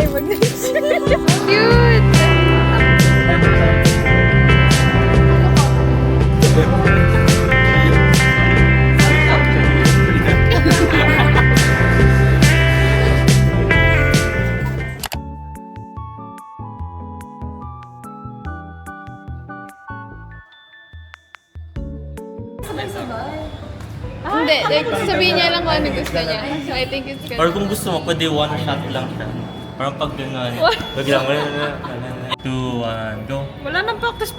Cute! Hindi, sabihin niya lang kung ano gusto niya. So I think it's good. Or kung gusto mo, pwede one shot lang siya. Parang pag gano'n, biglang 2, 1, go. Wala nang practice.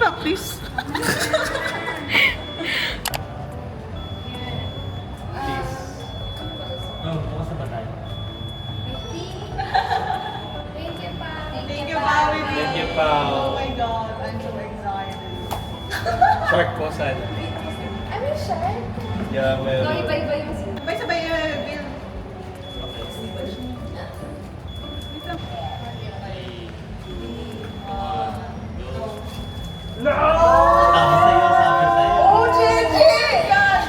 Oh, bukas na ba tayo? Thank you, Pao. Thank you, Pao. Oh my God, I'm so excited. Short po sana. Ano siya? Yeah, meron. Iba-iba yung sabay-sabay Bill. Tama sa'yo, sabi sa'yo. Oh, Gigi! God!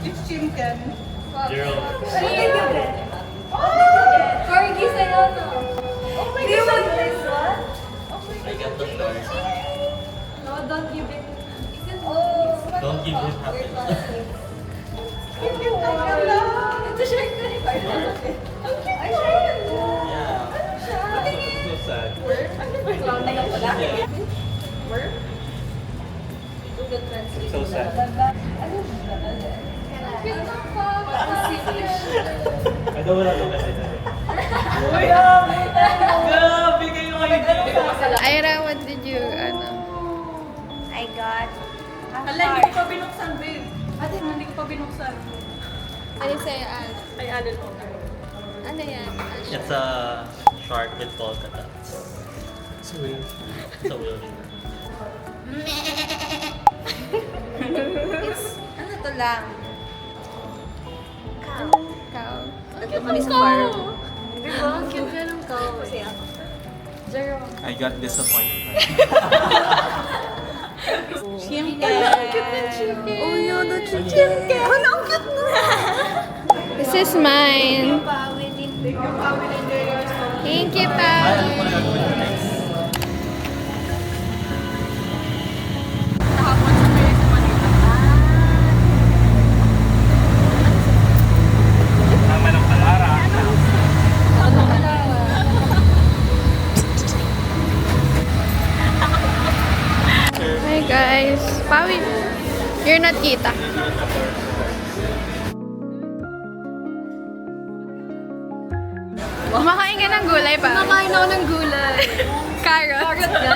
It's Chimken. Girl. Corgi sa'yo, no? Oh my Do you God! want this one? I got the short. No, don't give it. Don't give him happiness. Ito siya yung Ang cute Ay, mo! siya. Yeah. So sad. Clown na yung pala. Yeah. Where? Google Translate. So sad. Ano ba? Cute na pa. I don't wanna look at it. Grabe kayo ngayon. Ira, what did you, I got Hala, hindi ko pa binuksan, babe. Ate, hindi ko pa binuksan. ano sa'yo, Al? Ay, alin mo. Ano yan? It's a shark with polka dots. So weird. So weird. ano to lang? Cow. Cow. Ito kami sa farm. Di ba? Ang cute nga ng cow. Kasi ako. Zero. I got disappointed. Chimken. Oh, no, the chimken. Ano, ang cute na. This is mine. Thank you, Pao. We enjoy yours. Thank you, Pao. Kahapon sa Paris, Manila. Tama ng palara. Hi, guys. Pawi, you're not kita. Kumakain ka ng gulay pa? Kumakain ako ng gulay. Carrot. Carrot nga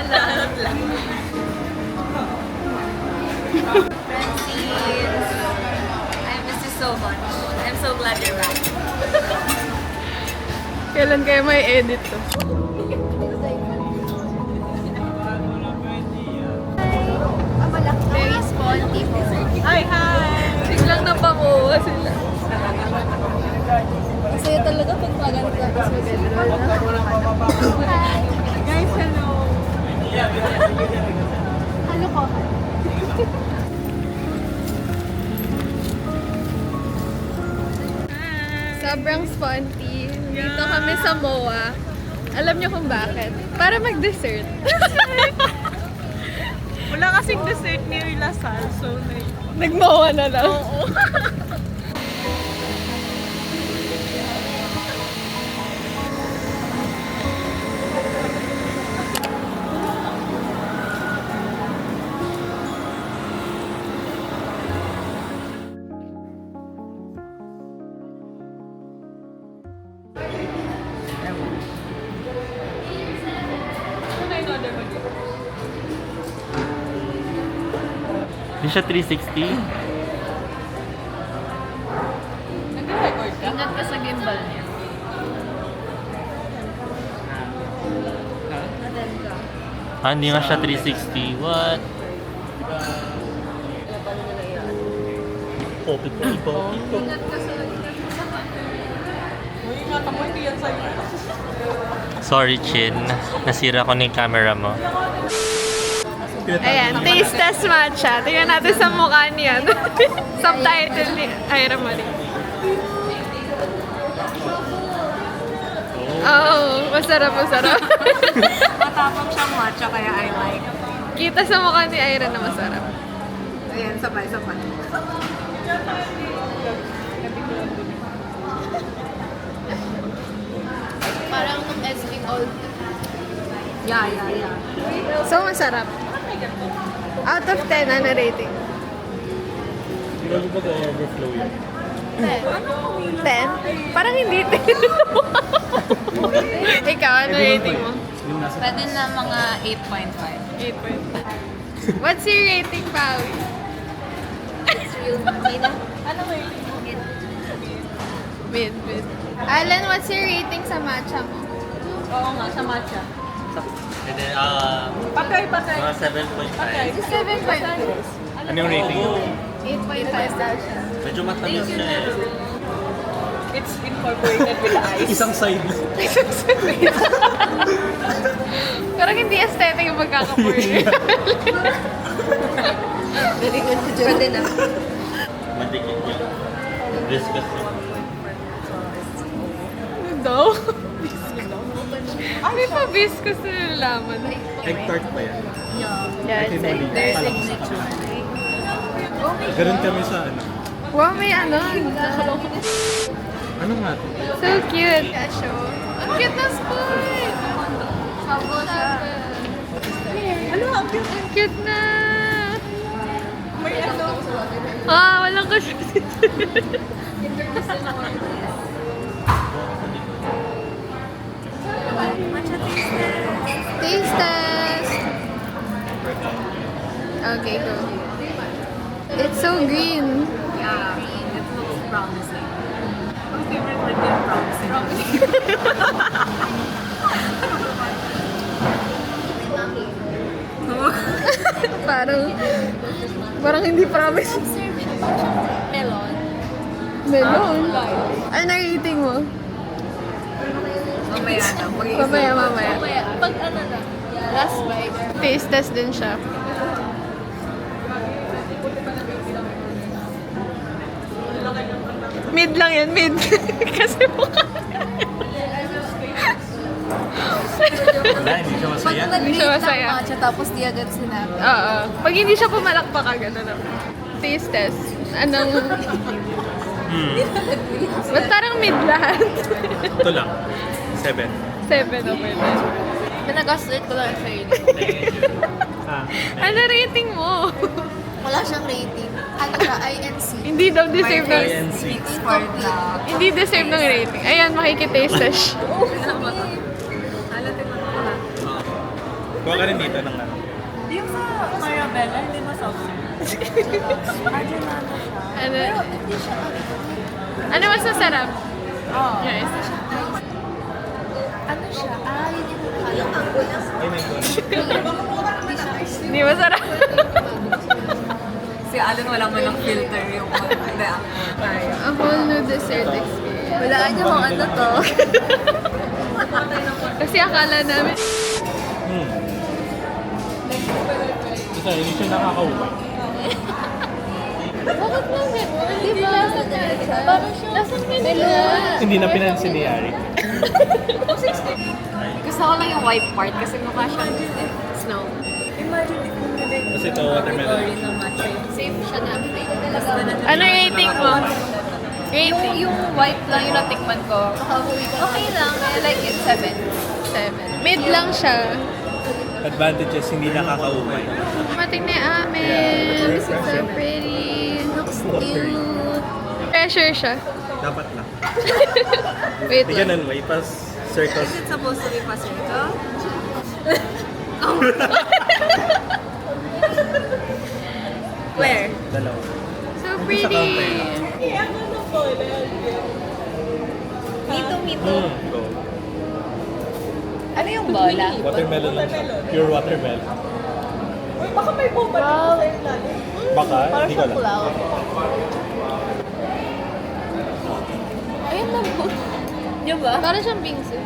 lang. Francis, I miss you so much. I'm so glad you're back. Kailan kayo may edit to? Very sporty po. Hi, hi! Biglang napakuha sila. Masaya talaga pag maganda kasi Guys, hello! Ano ko? Sobrang sponty. Dito kami sa MOA. Alam niyo kung bakit? Para mag-dessert. Wala kasing dessert near Lasal, so Nag-MOA na lang. Hindi siya 360. nag-record ka? Ingat ka sa gimbal niya. Ah, hindi nga siya 360. What? Popit po, popit po. Ingat ka sa Uy, ingatan mo, hindi yan sa'yo. Sorry, Chin. Nasira ko na yung camera mo. Ayan, taste test matcha. Tingnan natin sa mukha niyan. Subtitle ni Ira Marie. Oh, Masarap, masarap. Matapang siyang matcha, kaya I like. Kita sa mukha ni Ira na masarap. Ayan, sabay-sabay. Parang nung SB old. Yeah, yeah, yeah. So, masarap. Out of 10, ano rating? Hindi ko ba overflow yun? 10? Parang hindi 10. Ikaw, ano rating mo? Pwede na mga 8.5. 8.5. What's your rating, Pawi? Ano ba yun? Mid. Alan, what's your rating sa matcha mo? Oo nga, sa matcha. Hindi, Patay. mga 7.5. 7.5. Ano yung rating yun? 8.5 daw siya. Medyo matamis siya eh. It's incorporated with ice. Isang side. Parang hindi aesthetic yung magkakapur. Very good to Pwede na. Madikit yun. Viscous yun. Ano daw? May pa viscous na yung laman. Egg tart ba yan? Yes. Their signature. Ganun kami sa ano. Wow, may ano. Ano nga? So cute. Ang cute na spoon. Sabo siya. Ano ang cute? Ang cute na. May ano? Walang kasi. Taste test. Okay, go. It's so green. Yeah, it looks promising. My favorite word is promising. Parang hindi promise. Melon. Melon. Ano rating mo? Mamaya na. Mamaya. Kaya, pag ano na, last bite. Taste test din siya. Mid lang yan, mid. Kasi mukha. Wala, hindi siya masaya. Pag Hindi siya nag-rate masaya. ng matcha tapos di agad sinabi. Oo. Pag hindi siya pumalakpak agad, ano. Taste test. Anong... Ba't parang mid lahat? Ito lang. 7. 7 over 10. Pinag-gaslit ko lang siya yun. Ano rating mo? Wala siyang rating. Ano siya, INC. Hindi daw deserve ng... INC. For the... Hindi deserve ng rating. Ayan, makikitaste test. Alatin mo na. Kuha ka rin dito ng ano. Yung sa Marabella, hindi mo soft serve. Imagine na ano siya. Ano? Hindi siya Ano mas masarap? Oo. Yes. ano siya? Yun yung ango lang. Ay, my God. Hindi siya Hindi masarap. Si Alan walang malang filter yung hindi ah. A whole new dessert experience. Walaan niyo kung ano to. Kasi akala namin... Isa, hindi siya nakakaupa. Bakit lang gano'n? Di ba? Parang siya... Lasang melon. Hindi na pinansin ni Yari. Gusto ko lang yung white part kasi mukha siyang snow. Imagine if you did Kasi ito, watermelon. na matcha yung Safe siya na. Ano rating mo? Rating? Yung white lang yung natikman ko. Okay lang. I like it. 7. 7. Mid lang siya. Advantages, hindi nakakaumay. Mating na yung amin. This is so pretty. Looks cute. Pressure siya. Dapat lang. Wait Hindi lang. ganun, may pas circles. Is it supposed to be pasito? Where? Dalawa. So pretty. Mito. Go. Ano yung bola? Watermelon lang siya. Pure watermelon. Baka may bomba dito sa ilalim. Baka, hindi ko alam. Ayun lang po. Diba? Para siyang bingsu.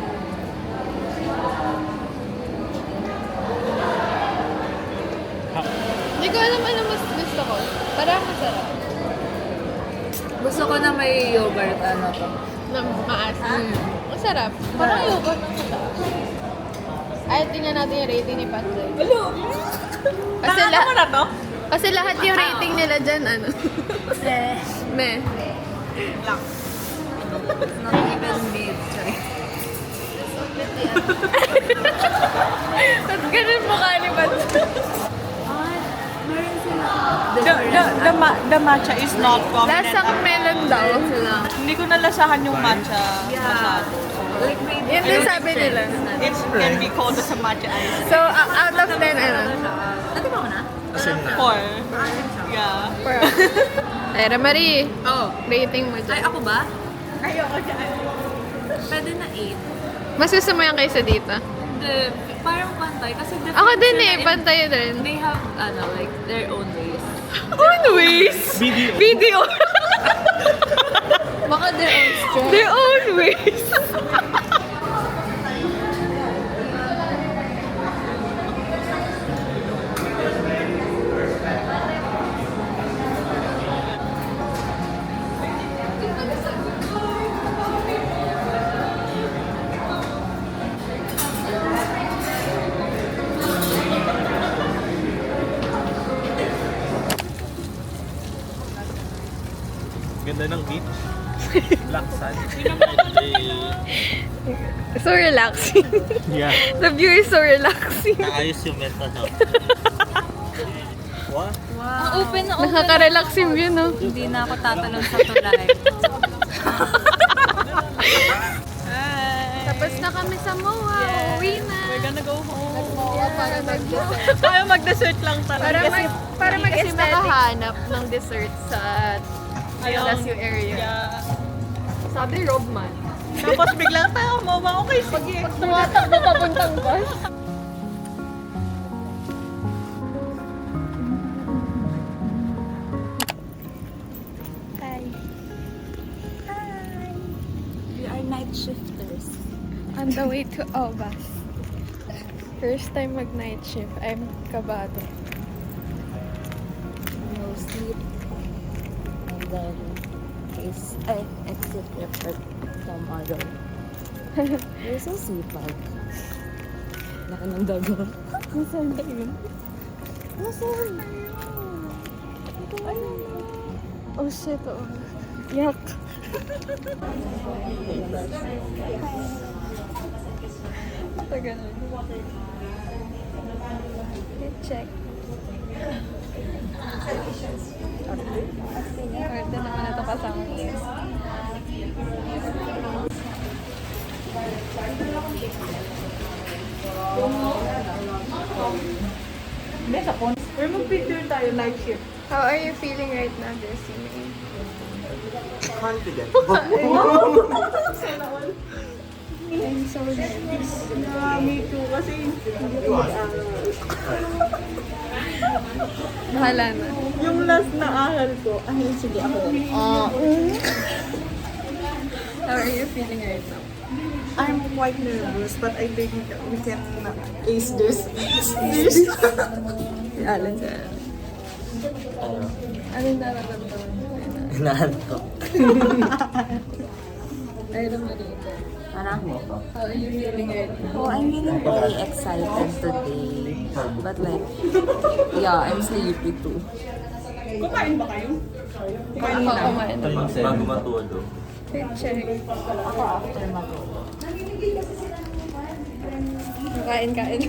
Hindi ko alam ano mas gusto ko. Parang masarap. Gusto ko na may yogurt ano to. Na maasim. Masarap. Parang yogurt na sila. Ay, tingnan natin yung rating ni Patsy. Hello! Kasi, Nakakata mo na to? kasi lahat yung rating nila dyan, ano? Meh. Lang. Not even made, Choy. Ba't ganun mukha ni Patsy? Meron sila. The matcha is not prominent. Lasang melon daw. Sila. Hindi ko nalasahan yung matcha. Yeah. Masyado. Like, made Yun din sabi nila. It can be called as a matcha ice. So, out of 10, ano? Natiba ko na? Kasi na. 4. Yeah. Ay, Marie, Oh. rating mo Ay, dyan. ako ba? Ayoko dyan. Pwede na 8. Mas gusto mo yan kaysa dito? Hindi, parang pantay. Kasi Ako din eh, pantay din. They have, like, their own ways. Own ways! Video. Video! Baka their own strength. Their own ways! Ganda ng beach. Black sand. So relaxing. Yeah. The view is so relaxing. Naayos yung mental health. What? Ang open na open. Nakaka-relax yung view, no? Hindi na ako tatalon sa tulay. Tapos na kami sa MOA. Uwi na. We're gonna go home. MOA para mag-dessert. Tayo mag-dessert lang talaga. Para kasi makahanap ng dessert sa LSU area. Yeah. Sabi Robman. Tapos biglang tayo mama, okay, sige. Tumatakbo papuntang bus. We are night shifters. On the way to Obas. First time mag-night shift. I'm kabado. No sleep. And then, exit report tomorrow. You're so sipag. Laki ng dago. Nasaan na yun? Nasaan? Oh shit, oh. Yuck. Tagal. Check. Order naman na ito kasama. Hindi, sa phone. We're mag-picture tayo, night shift. How are you feeling right now, Destiny? Confident. I'm so nervous. Me too, kasi hindi ko Bahala na. yung last na aral ko, sige ako. How are you feeling right now? I'm quite nervous, but I think we can ace this. Si Alan sa... Anong nararamdaman mo? Hinahantok. Ay, naman dito. Parang, How are you feeling right now? oh, I'm feeling very excited today. But like, yeah, I'm sleepy too. Kumain ba kayo? Ako kumain. Bago matulog. Wait, check. Ako after matulog. Kain-kain.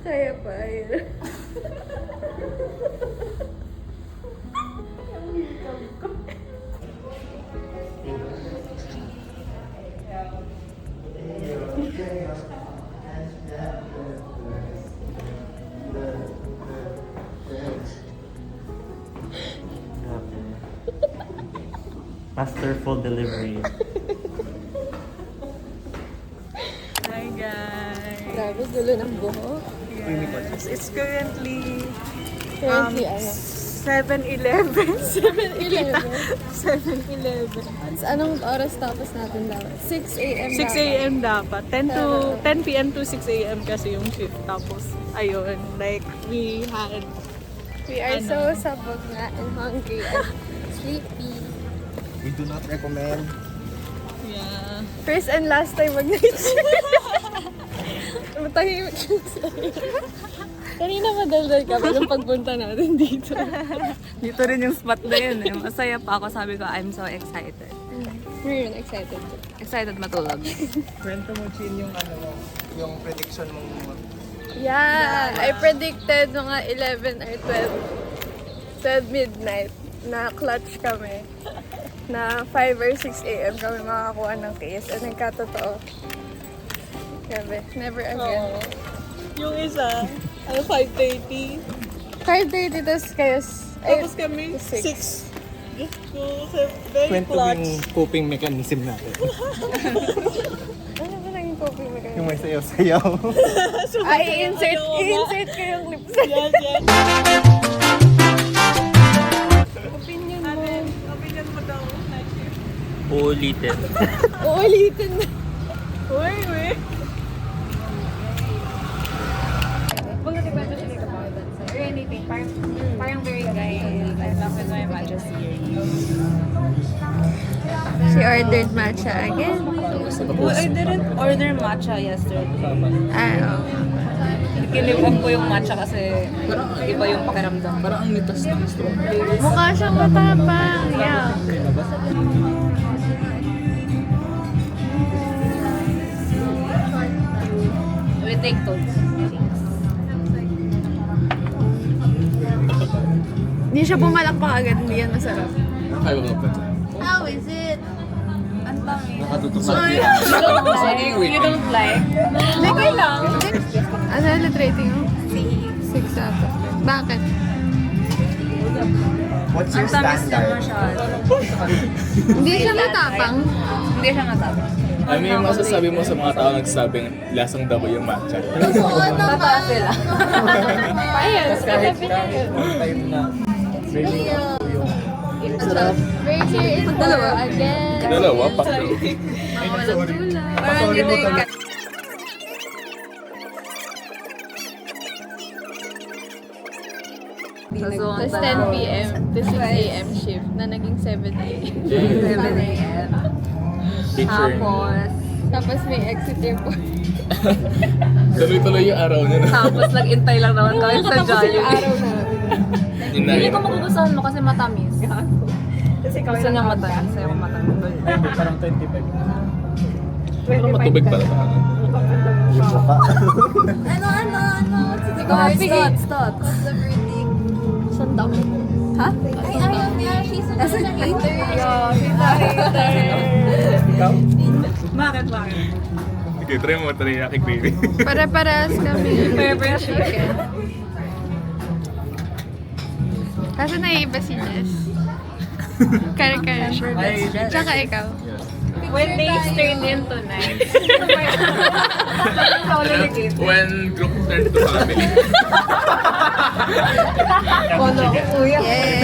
Kaya pa yun. Masterful delivery. Hi guys. Grabe, gulo ng buhok. Yes, it's currently Currently, 6 7-Eleven. 7-Eleven. 7-Eleven. Anong oras tapos natin dapat? 6 a.m. 6 a.m. dapat. 10 p.m. to 6 a.m. kasi yung shift. Tapos, ayun, like, we had, We are so sabog na and hungry and sleepy. We do not recommend. yeah. First and last time mag-night shift. Matahimik yung sa'yo. Kanina madaldal kami nung pagpunta natin dito. Dito rin yung spot na yun eh. Masaya pa ako. Sabi ko, I'm so excited. We're excited. Excited matulog. Kwento mo, Chin, yung yung prediction mong Yeah, I predicted mga 11 or 12 midnight na clutch kami. Na 5 or 6 a.m. kami makakuha ng case. And nagkatotoo. Grabe, never again. Yung isa, 5:30. 5:30 tapos kayo. Tapos kami, 6. 6. So, very kwento clutch. yung coping mechanism natin. Ano ba naging coping mechanism? Yung may sayaw-sayaw. Ay, i-insert ko yung clips. Yes, yes. Opinion mo. Opinion mo daw. Uulitin. Uulitin na. Uy, uy. Or anything. Parang very guy. I love with my matcha series. She ordered matcha again. I didn't order matcha yesterday. Ah, oh. Kinibang ko yung matcha kasi iba yung pakiramdam. Parang ang nitas ng strawberry. Mukha siyang matapang. Yeah. We take those. Hindi siya pumalakpak agad. Hindi yan masarap. Kaya mo pa. How is it? Ang dami. Nakatutok sa You don't like? Okay lang. Ano ulit rating mo? 6 ata. Bakit? What's your Ang tamis niya standard? masyado. Hindi siya matapang. Hindi siya matapang. Ano yung masasabi mo sa mga tao nagsasabing lasang daw yung matcha? Totoo sila. Ayun. Kahit one time na really yung sarap. We're here in Dalawa again. Dalawa pa. Parang hindi ka. Tapos 10 p.m. to 6 a.m. shift na naging 7 a.m. 7 a.m. Teacher. Tapos may exit report. Tuloy-tuloy yung araw niya. Tapos nag-intay lang naman kami sa Jollibee. Hindi ko magugustuhan mo kasi matamis. Kasi gusto niya matamis. Sa'yo matamis. Parang 25. Pero matubig pala. Yung mukha. Stop. What's the verdict? Sandang. Ha? Ay, ayaw niya. She's a hater. Ikaw? Bakit? Okay, try mo teriyaki gravy. Pare-parehas kami. Pepper chicken. Kaso naiiba si Jess. Kare-kare siya. Tsaka ikaw. When days turn into nights. When group turn to family. Yes.